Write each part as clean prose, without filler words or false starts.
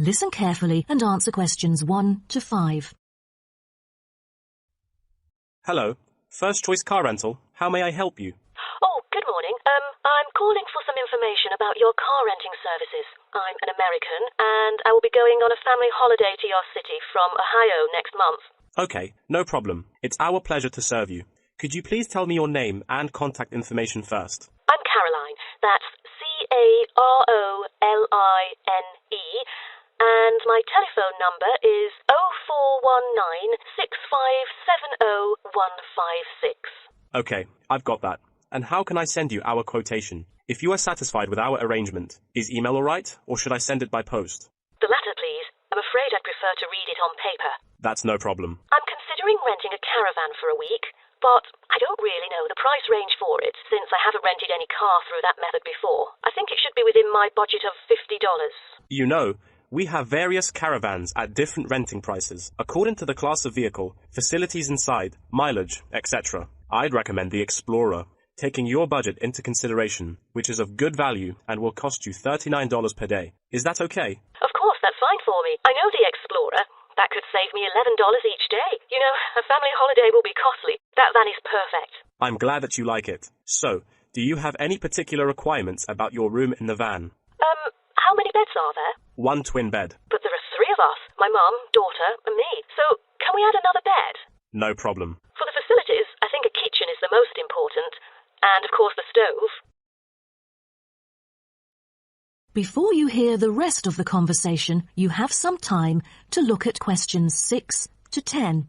Listen carefully and answer questions 1 to 5. Hello. First Choice Car Rental. How may I help you? Oh, good morning. I'm calling for some information about your car renting services. I'm an American, and I will be going on a family holiday to your city from Ohio next month. Okay, no problem. It's our pleasure to serve you. Could you please tell me your name and contact information first? I'm Caroline. That's Caroline, and my telephone number is 0419-6570-156. Okay, I've got that. And how can I send you our quotation? If you are satisfied with our arrangement, is email all right, or should I send it by post? The latter, please. I'm afraid I'd prefer to read it on paper. That's no problem. I'm considering renting a caravan for a week, but I don't really know the price range for it, since I haven't rented any car through that method before. I think it should be within my budget of $50. You know, we have various caravans at different renting prices, according to the class of vehicle, facilities inside, mileage, etc. I'd recommend the Explorer, taking your budget into consideration, which is of good value and will cost you $39 per day. Is that okay? Of course, that's fine for me. I know the Explorer. That could save me $11 each day. You know, a family holiday will be costly. That van is perfect. I'm glad that you like it. So, do you have any particular requirements about your room in the van? How many beds are there? 1 twin bed. But there are 3 of us. My mum, daughter, and me. So, can we add another bed? No problem. For the facilities, I think a kitchen is the most important. And, of course, the stove. Before you hear the rest of the conversation, you have some time to look at questions 6 to 10.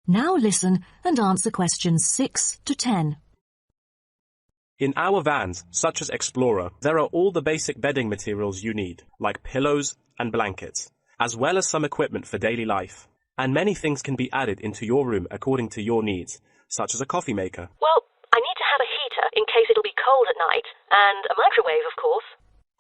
Now listen and answer questions 6 to 10. In our vans, such as Explorer, there are all the basic bedding materials you need, like pillows and blankets, as well as some equipment for daily life. And many things can be added into your room according to your needs, such as a coffee maker. Well, I need to have a heater in case it'll be cold at night, and a microwave, of course.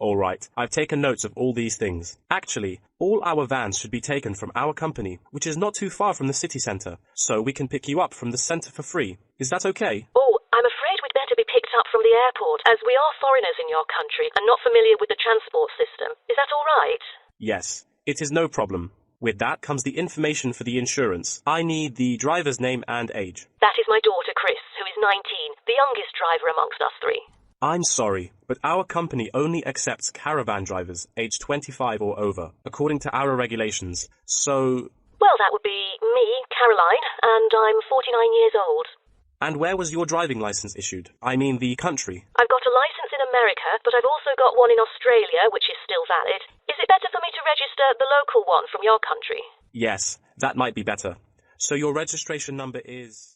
All right, I've taken notes of all these things. Actually, all our vans should be taken from our company, which is not too far from the city centre, so we can pick you up from the centre for free. Is that okay? Oh, I'm afraid we'd better be picked up from the airport, as we are foreigners in your country and not familiar with the transport system. Is that all right? Yes, it is no problem. With that comes the information for the insurance. I need the driver's name and age. That is my daughter, Chris, who is 19, the youngest driver amongst us 3. I'm sorry, but our company only accepts caravan drivers aged 25 or over, according to our regulations. So... Well, that would be me, Caroline, and I'm 49 years old. And where was your driving license issued? I mean the country. I've got a license in America, but I've also got one in Australia, which is still valid. Is it better for me to register the local one from your country? Yes, that might be better. So your registration number is...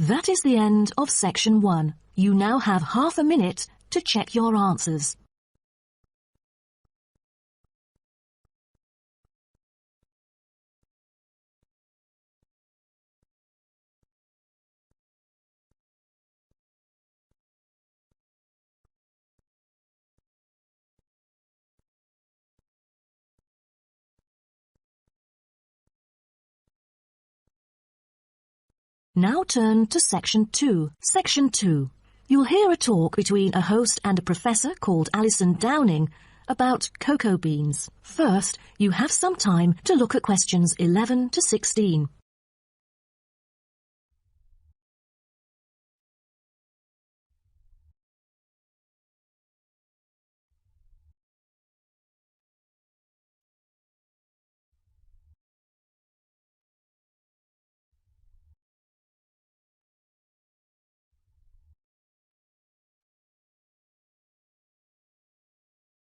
That is the end of section 1. You now have half a minute to check your answers. Now turn to Section 2. Section 2. You'll hear a talk between a host and a professor called Alison Downing about cocoa beans. First, you have some time to look at questions 11 to 16.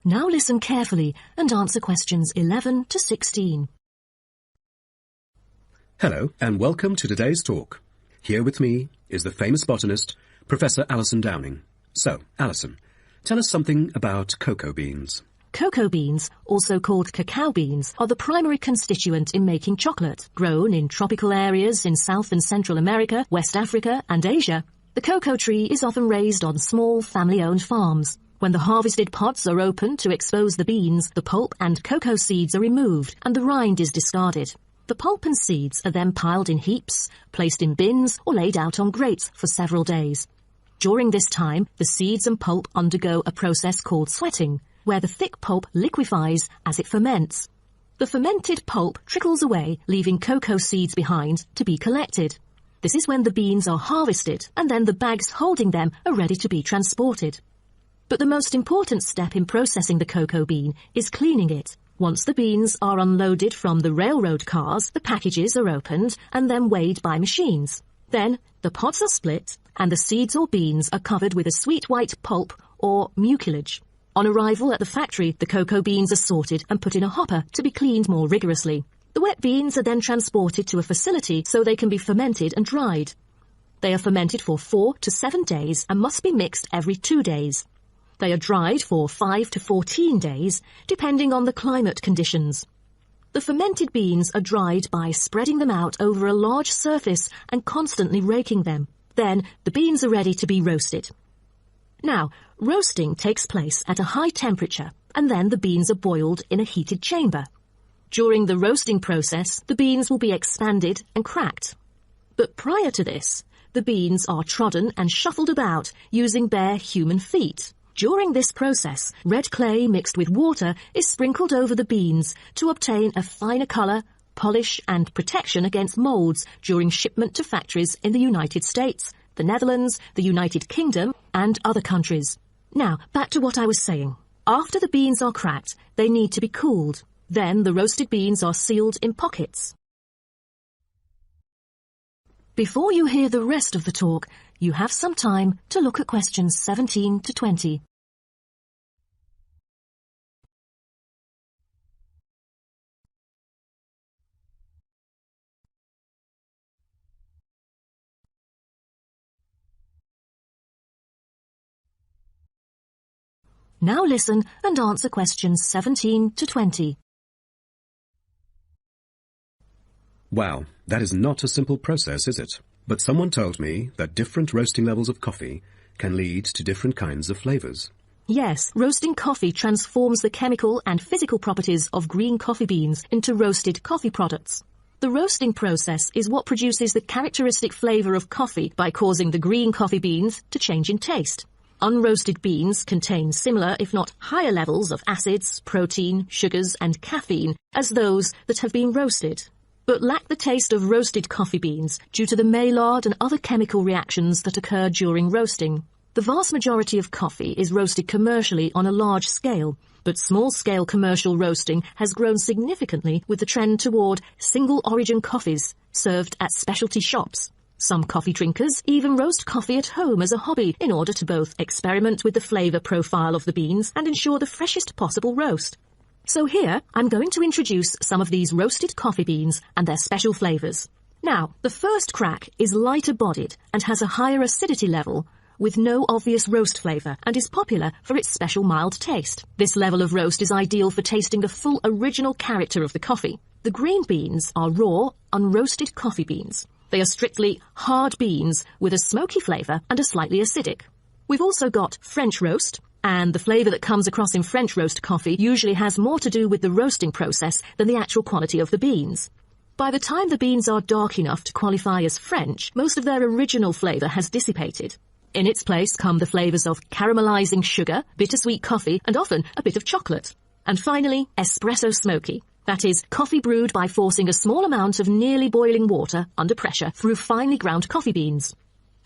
Now listen carefully and answer questions 11 to 16. Hello, and welcome to today's talk. Here with me is the famous botanist, Professor Alison Downing. So, Alison, tell us something about cocoa beans. Cocoa beans, also called cacao beans, are the primary constituent in making chocolate. Grown in tropical areas in South and Central America, West Africa and Asia, the cocoa tree is often raised on small family-owned farms. When the harvested pods are opened to expose the beans, the pulp and cocoa seeds are removed and the rind is discarded. The pulp and seeds are then piled in heaps, placed in bins or laid out on grates for several days. During this time, the seeds and pulp undergo a process called sweating, where the thick pulp liquefies as it ferments. The fermented pulp trickles away, leaving cocoa seeds behind to be collected. This is when the beans are harvested, and then the bags holding them are ready to be transported. But the most important step in processing the cocoa bean is cleaning it. Once the beans are unloaded from the railroad cars, the packages are opened and then weighed by machines. Then the pods are split and the seeds or beans are covered with a sweet white pulp or mucilage. On arrival at the factory, the cocoa beans are sorted and put in a hopper to be cleaned more rigorously. The wet beans are then transported to a facility so they can be fermented and dried. They are fermented for 4 to 7 days and must be mixed every 2 days. They are dried for 5 to 14 days, depending on the climate conditions. The fermented beans are dried by spreading them out over a large surface and constantly raking them. Then the beans are ready to be roasted. Now, roasting takes place at a high temperature, and then the beans are boiled in a heated chamber. During the roasting process, the beans will be expanded and cracked. But prior to this, the beans are trodden and shuffled about using bare human feet. During this process, red clay mixed with water is sprinkled over the beans to obtain a finer colour, polish and protection against moulds during shipment to factories in the United States, the Netherlands, the United Kingdom and other countries. Now, back to what I was saying. After the beans are cracked, they need to be cooled. Then the roasted beans are sealed in pockets. Before you hear the rest of the talk, you have some time to look at questions 17 to 20. Now listen and answer questions 17 to 20. Wow, that is not a simple process, is it? But someone told me that different roasting levels of coffee can lead to different kinds of flavours. Yes, roasting coffee transforms the chemical and physical properties of green coffee beans into roasted coffee products. The roasting process is what produces the characteristic flavour of coffee by causing the green coffee beans to change in taste. Unroasted beans contain similar, if not higher levels of acids, protein, sugars and caffeine as those that have been roasted, but lack the taste of roasted coffee beans due to the Maillard and other chemical reactions that occur during roasting. The vast majority of coffee is roasted commercially on a large scale, but small-scale commercial roasting has grown significantly with the trend toward single-origin coffees served at specialty shops. Some coffee drinkers even roast coffee at home as a hobby in order to both experiment with the flavour profile of the beans and ensure the freshest possible roast. So here, I'm going to introduce some of these roasted coffee beans and their special flavours. Now, the first crack is lighter bodied and has a higher acidity level with no obvious roast flavour and is popular for its special mild taste. This level of roast is ideal for tasting the full original character of the coffee. The green beans are raw, unroasted coffee beans. They are strictly hard beans with a smoky flavour and are slightly acidic. We've also got French roast, and the flavour that comes across in French roast coffee usually has more to do with the roasting process than the actual quality of the beans. By the time the beans are dark enough to qualify as French, most of their original flavour has dissipated. In its place come the flavours of caramelising sugar, bittersweet coffee, and often a bit of chocolate. And finally, espresso smoky. That is, coffee brewed by forcing a small amount of nearly boiling water under pressure through finely ground coffee beans.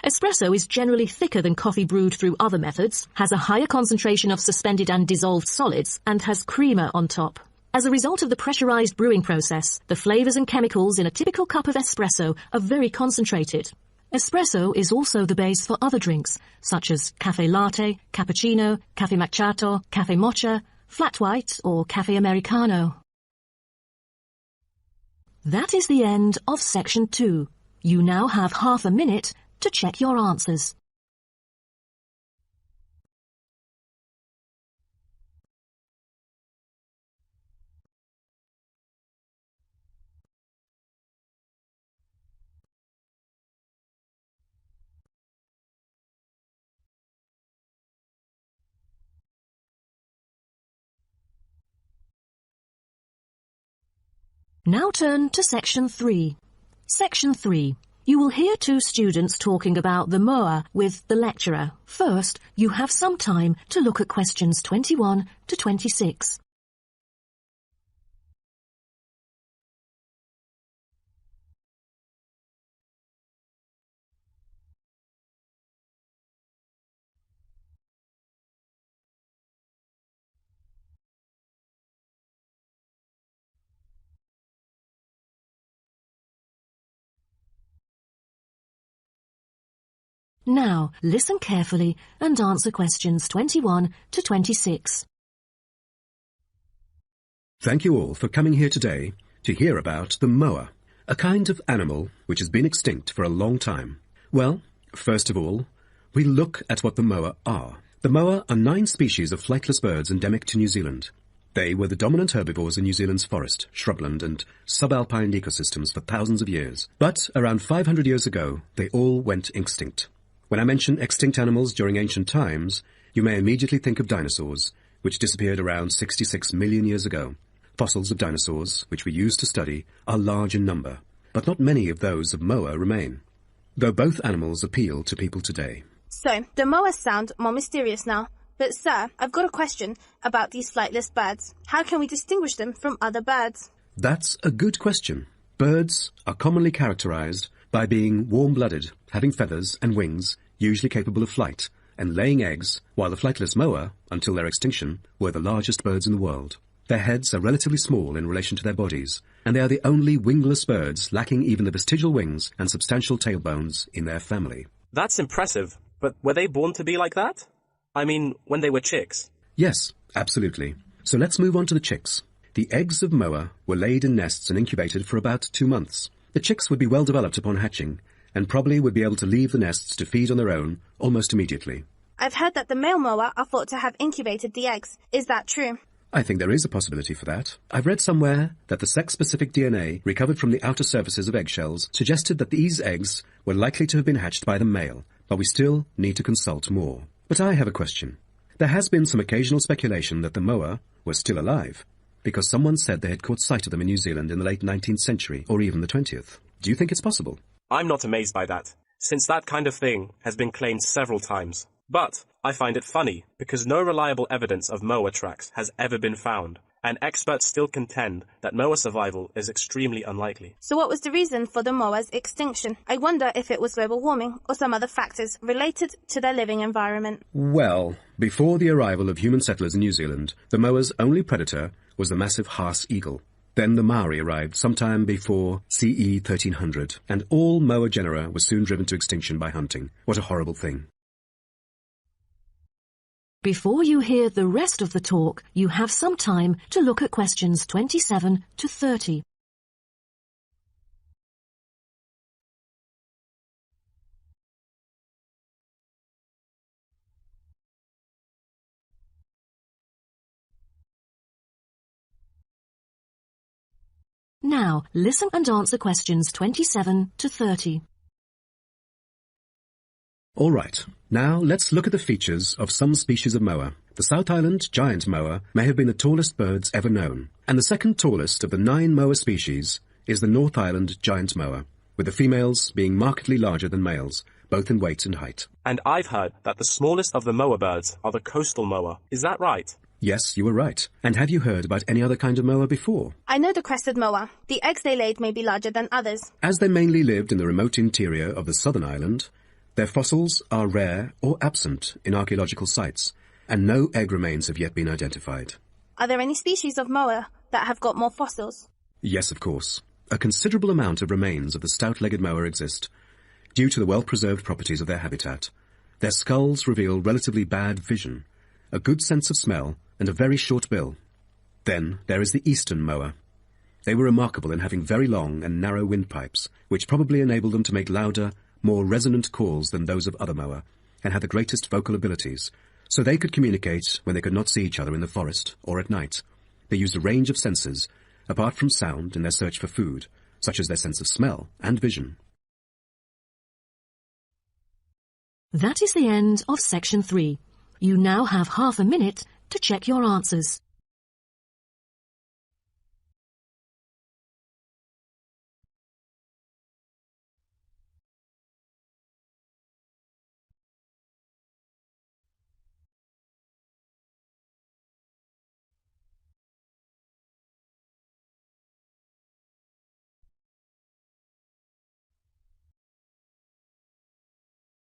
Espresso is generally thicker than coffee brewed through other methods, has a higher concentration of suspended and dissolved solids, and has creamer on top. As a result of the pressurized brewing process, the flavors and chemicals in a typical cup of espresso are very concentrated. Espresso is also the base for other drinks, such as cafe latte, cappuccino, cafe macchiato, cafe mocha, flat white, or cafe americano. That is the end of section 2. You now have half a minute to check your answers. Now turn to Section 3. Section 3. You will hear two students talking about the moa with the lecturer. First, you have some time to look at questions 21 to 26. Now, listen carefully and answer questions 21 to 26. Thank you all for coming here today to hear about the moa, a kind of animal which has been extinct for a long time. Well, first of all, we look at what the moa are. The moa are 9 species of flightless birds endemic to New Zealand. They were the dominant herbivores in New Zealand's forest, shrubland and subalpine ecosystems for thousands of years. But around 500 years ago, they all went extinct. When I mention extinct animals during ancient times, you may immediately think of dinosaurs, which disappeared around 66 million years ago. Fossils of dinosaurs, which we use to study, are large in number, but not many of those of moa remain, though both animals appeal to people today. So, the moas sound more mysterious now. But sir, I've got a question about these flightless birds. How can we distinguish them from other birds? That's a good question. Birds are commonly characterized by being warm-blooded, having feathers and wings, usually capable of flight, and laying eggs, while the flightless moa, until their extinction, were the largest birds in the world. Their heads are relatively small in relation to their bodies, and they are the only wingless birds lacking even the vestigial wings and substantial tailbones in their family. That's impressive, but were they born to be like that? I mean, when they were chicks? Yes, absolutely. So let's move on to the chicks. The eggs of moa were laid in nests and incubated for about 2 months. The chicks would be well developed upon hatching, and probably would be able to leave the nests to feed on their own almost immediately. I've heard that the male moa are thought to have incubated the eggs. Is that true? I think there is a possibility for that. I've read somewhere that the sex-specific DNA recovered from the outer surfaces of eggshells suggested that these eggs were likely to have been hatched by the male, but we still need to consult more. But I have a question. There has been some occasional speculation that the moa were still alive, because someone said they had caught sight of them in New Zealand in the late 19th century, or even the 20th. Do you think it's possible? I'm not amazed by that, since that kind of thing has been claimed several times. But I find it funny, because no reliable evidence of moa tracks has ever been found, and experts still contend that moa survival is extremely unlikely. So what was the reason for the moa's extinction? I wonder if it was global warming or some other factors related to their living environment. Well, before the arrival of human settlers in New Zealand, the moa's only predator was the massive Haas eagle. Then the Maori arrived sometime before CE 1300, and all moa genera were soon driven to extinction by hunting. What a horrible thing. Before you hear the rest of the talk, you have some time to look at questions 27 to 30. Now, listen and answer questions 27 to 30. All right, now let's look at the features of some species of moa. The South Island giant moa may have been the tallest birds ever known, and the second tallest of the 9 moa species is the North Island giant moa, with the females being markedly larger than males, both in weight and height. And I've heard that the smallest of the moa birds are the coastal moa. Is that right? Yes, you were right. And have you heard about any other kind of moa before? I know the crested moa. The eggs they laid may be larger than others. As they mainly lived in the remote interior of the southern island, their fossils are rare or absent in archaeological sites, and no egg remains have yet been identified. Are there any species of moa that have got more fossils? Yes, of course. A considerable amount of remains of the stout-legged moa exist, due to the well-preserved properties of their habitat. Their skulls reveal relatively bad vision, a good sense of smell, and a very short bill. Then there is the eastern moa. They were remarkable in having very long and narrow windpipes, which probably enabled them to make louder, more resonant calls than those of other moa, and had the greatest vocal abilities, so they could communicate when they could not see each other in the forest or at night. They used a range of senses, apart from sound, in their search for food, such as their sense of smell and vision. That is the end of Section 3. You now have half a minute to check your answers.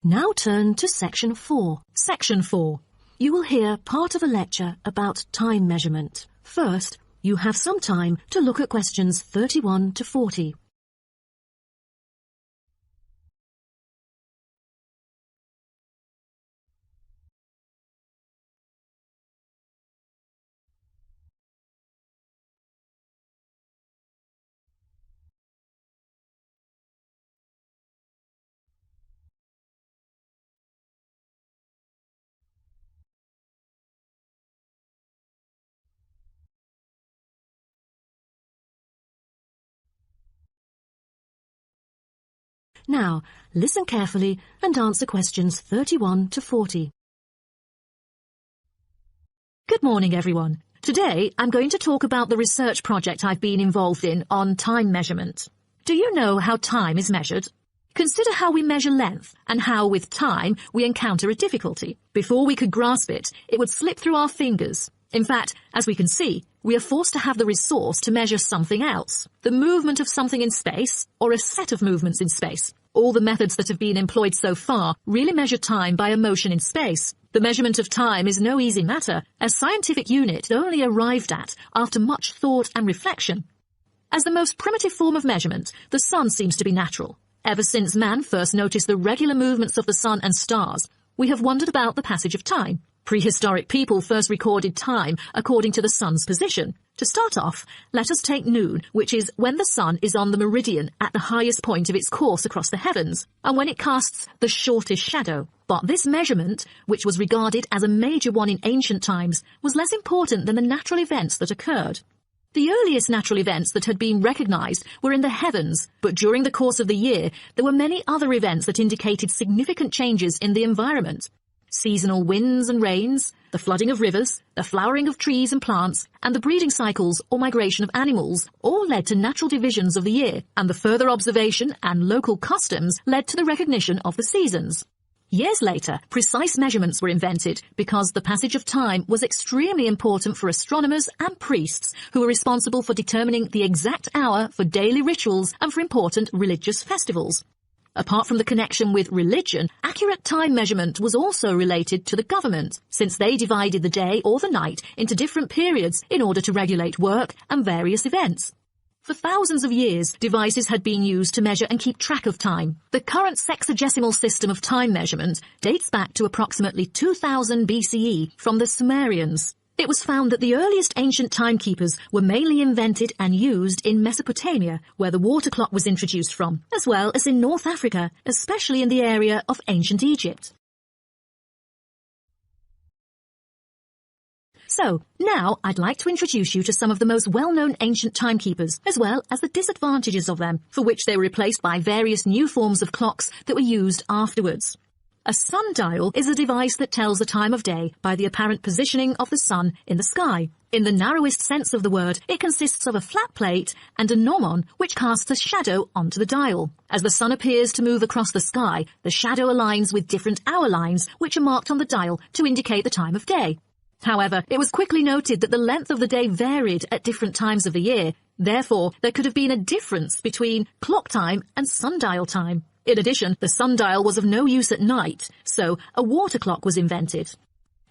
Now turn to Section 4. Section 4. You will hear part of a lecture about time measurement. First, you have some time to look at questions 31 to 40. Now, listen carefully and answer questions 31 to 40. Good morning, everyone. Today, I'm going to talk about the research project I've been involved in on time measurement. Do you know how time is measured? Consider how we measure length and how, with time, we encounter a difficulty. Before we could grasp it, it would slip through our fingers. In fact, as we can see, we are forced to have the resource to measure something else, the movement of something in space or a set of movements in space. All the methods that have been employed so far really measure time by a motion in space. The measurement of time is no easy matter, a scientific unit only arrived at after much thought and reflection. As the most primitive form of measurement, the sun seems to be natural. Ever since man first noticed the regular movements of the sun and stars, we have wondered about the passage of time. Prehistoric people first recorded time according to the sun's position. To start off, let us take noon, which is when the sun is on the meridian at the highest point of its course across the heavens, and when it casts the shortest shadow. But this measurement, which was regarded as a major one in ancient times, was less important than the natural events that occurred. The earliest natural events that had been recognized were in the heavens, but during the course of the year, there were many other events that indicated significant changes in the environment. Seasonal winds and rains, the flooding of rivers, the flowering of trees and plants, and the breeding cycles or migration of animals all led to natural divisions of the year, and the further observation and local customs led to the recognition of the seasons. Years later, precise measurements were invented because the passage of time was extremely important for astronomers and priests who were responsible for determining the exact hour for daily rituals and for important religious festivals. Apart from the connection with religion, accurate time measurement was also related to the government, since they divided the day or the night into different periods in order to regulate work and various events. For thousands of years, devices had been used to measure and keep track of time. The current sexagesimal system of time measurement dates back to approximately 2000 BCE from the Sumerians. It was found that the earliest ancient timekeepers were mainly invented and used in Mesopotamia, where the water clock was introduced from, as well as in North Africa, especially in the area of ancient Egypt. So, now I'd like to introduce you to some of the most well-known ancient timekeepers, as well as the disadvantages of them, for which they were replaced by various new forms of clocks that were used afterwards. A sundial is a device that tells the time of day by the apparent positioning of the sun in the sky. In the narrowest sense of the word, it consists of a flat plate and a gnomon which casts a shadow onto the dial. As the sun appears to move across the sky, the shadow aligns with different hour lines which are marked on the dial to indicate the time of day. However, it was quickly noted that the length of the day varied at different times of the year. Therefore, there could have been a difference between clock time and sundial time. In addition, the sundial was of no use at night, so a water clock was invented.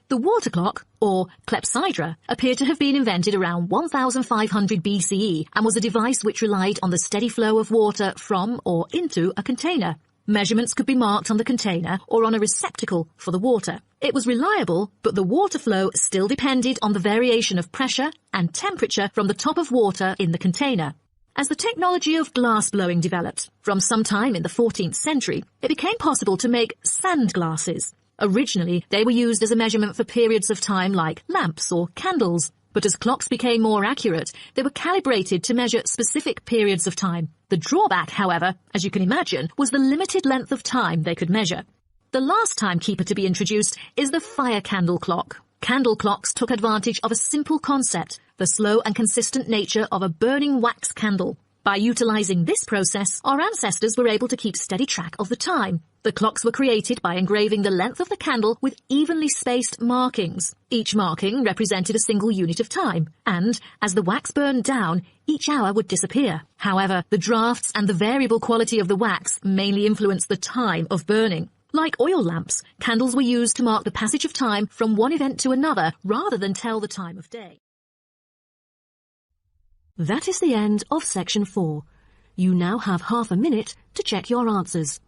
The water clock, or clepsydra, appeared to have been invented around 1500 BCE and was a device which relied on the steady flow of water from or into a container. Measurements could be marked on the container or on a receptacle for the water. It was reliable, but the water flow still depended on the variation of pressure and temperature from the top of water in the container. As the technology of glass blowing developed, from some time in the 14th century, it became possible to make sand glasses. Originally, they were used as a measurement for periods of time like lamps or candles. But as clocks became more accurate, they were calibrated to measure specific periods of time. The drawback, however, as you can imagine, was the limited length of time they could measure. The last timekeeper to be introduced is the fire candle clock. Candle clocks took advantage of a simple concept, the slow and consistent nature of a burning wax candle. By utilizing this process, our ancestors were able to keep steady track of the time. The clocks were created by engraving the length of the candle with evenly spaced markings. Each marking represented a single unit of time, and as the wax burned down, each hour would disappear. However, the drafts and the variable quality of the wax mainly influenced the time of burning. Like oil lamps, candles were used to mark the passage of time from one event to another rather than tell the time of day. That is the end of section 4. You now have half a minute to check your answers.